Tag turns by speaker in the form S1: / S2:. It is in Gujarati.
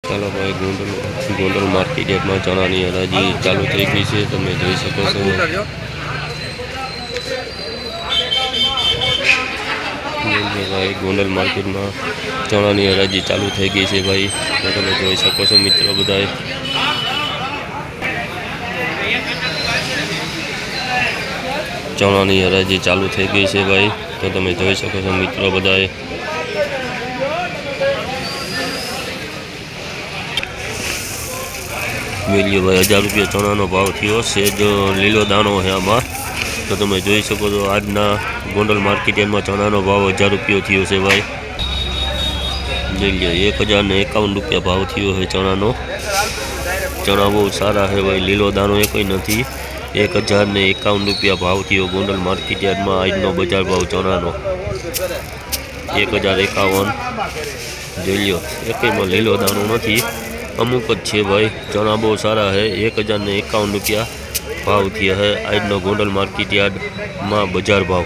S1: ચાલો ભાઈ ગોંડલ માર્કેટ યાર્ડમાં ચણાની હરાજી ચાલુ થઈ ગઈ છે, તમે જોઈ શકો છો। ભાઈ ગોંડલ માર્કેટમાં ચણાની હરાજી ચાલુ થઈ ગઈ છે ભાઈ, તો તમે જોઈ શકો છો મિત્રો બધાએ। ચણાની હરાજી ચાલુ થઈ ગઈ છે ભાઈ, તો તમે જોઈ શકો છો મિત્રો બધાએ। मिलियो भाई 1000 रुपया चना भाव थो से जो लीलो दाणो है आमा, तो તમે જોઈ શકો છો આજના ગોંડલ માર્કેટ યાર્ડમાં ચણાનો ભાવ 1000 रुपया थयो છે भाई। मिलियो 1051 रुपया भाव थयो है चणानो। चना बहुत सारा है भाई, लीलो दाणो एक नहीं। 1051 रुपया भाव थयो गोंडल मार्केट यार्डમાં આજનો બજાર ભાવ ચણાનો 1051। જોઈ લો એકમાં લીલો દાણો નથી, अमुक है भाई। चना बहुत सारा है, 1051 रुपया भाव थया है आज नो गोंडल मार्केट यार्ड में बजार भाव।